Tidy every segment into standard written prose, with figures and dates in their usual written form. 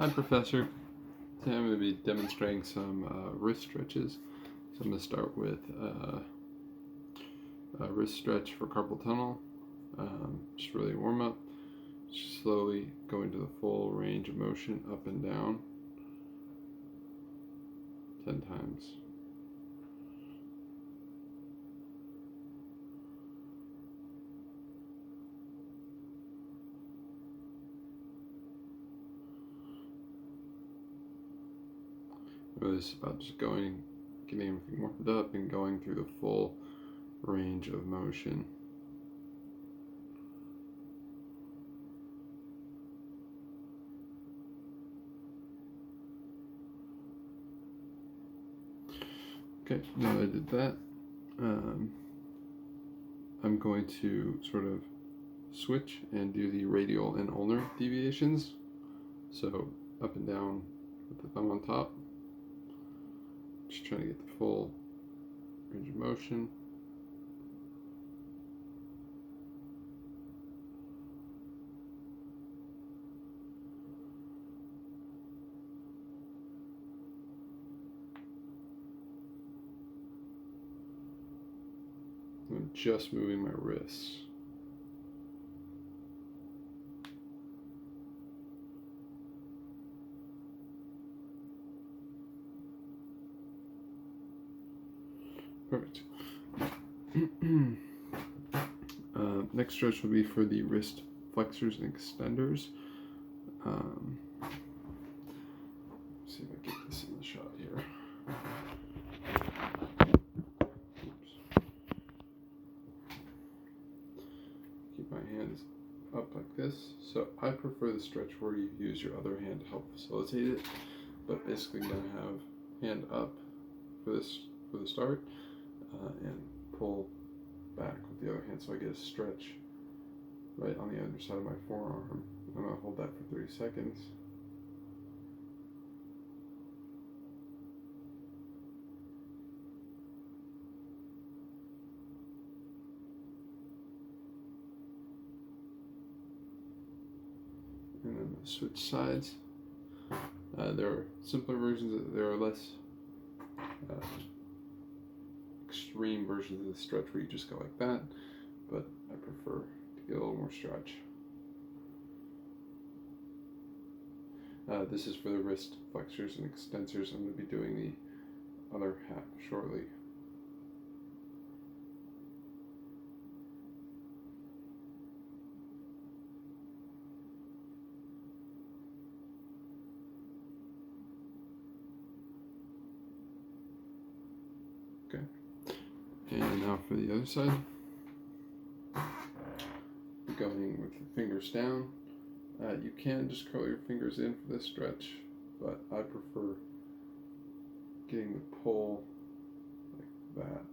Hi, Professor. Today I'm going to be demonstrating some wrist stretches. So I'm going to start with a wrist stretch for carpal tunnel. Just really warm up. Just slowly going to the full range of motion up and down 10 times. Really, it's about just getting everything warmed up and going through the full range of motion. Okay, now that I did that, I'm going to sort of switch and do the radial and ulnar deviations. So up and down with the thumb on top. Just trying to get the full range of motion. I'm just moving my wrists. Perfect. Next stretch will be for the wrist flexors and extenders. See if I get this in the shot here. Oops. Keep my hands up like this. So I prefer the stretch where you use your other hand to help facilitate it. But basically, I'm gonna have hand up for the start and pull back with the other hand, so I get a stretch right on the other side of my forearm. I'm going to hold that for 30 seconds. And then switch sides. There are simpler versions, there are less extreme versions of the stretch where you just go like that, but I prefer to get a little more stretch. This is for the wrist flexors and extensors. I'm going to be doing the other half shortly. Okay. And now for the other side. Going with the fingers down. You can just curl your fingers in for this stretch, but I prefer getting the pull like that.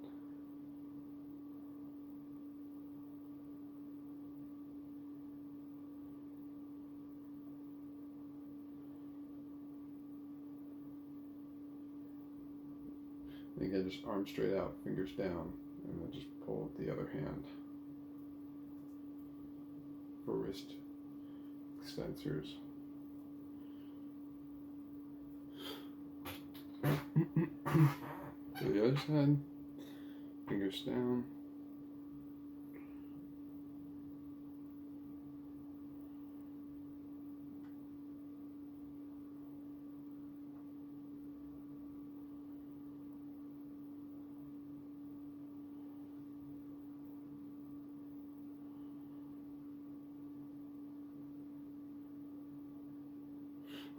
And again, just arm straight out, fingers down, and then just pull with the other hand for wrist extensors. To the other side, fingers down.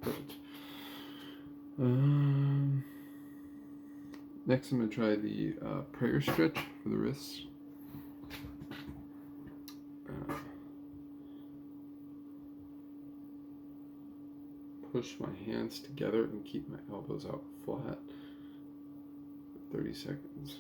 Perfect. Next, I'm going to try the prayer stretch for the wrists. Push my hands together and keep my elbows out flat for 30 seconds.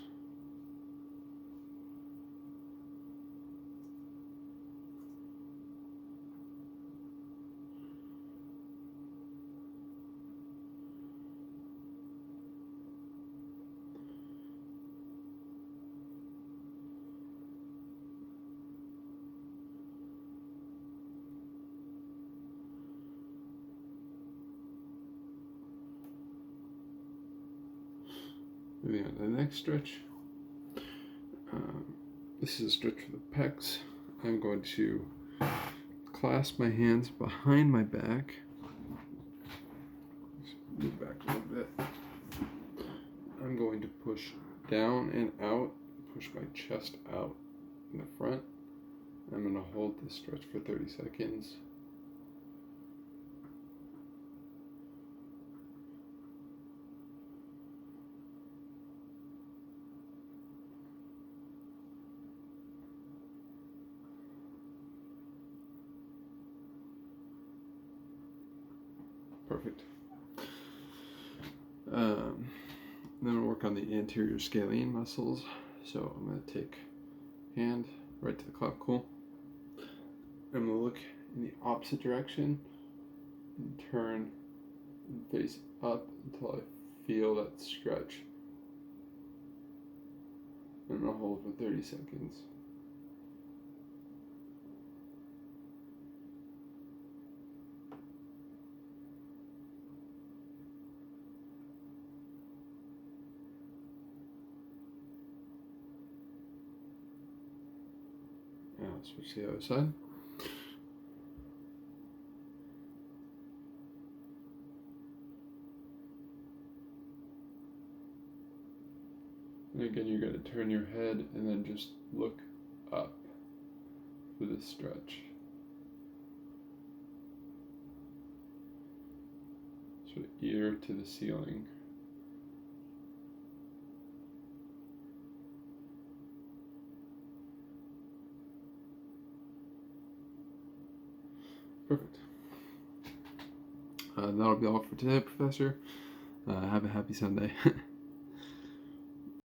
Moving on to the next stretch. This is a stretch for the pecs. I'm going to clasp my hands behind my back. Move back a little bit. I'm going to push down and out, push my chest out in the front. I'm going to hold this stretch for 30 seconds. Perfect. Then we'll work on the anterior scalene muscles. So I'm going to take hand right to the clavicle. I'm going to look in the opposite direction and turn and face up until I feel that stretch. I'm going to hold for 30 seconds. Now switch to the other side. And again, you're going to turn your head and then just look up for this stretch. Sort of ear to the ceiling. Perfect. That'll be all for today, Professor. Have a happy Sunday.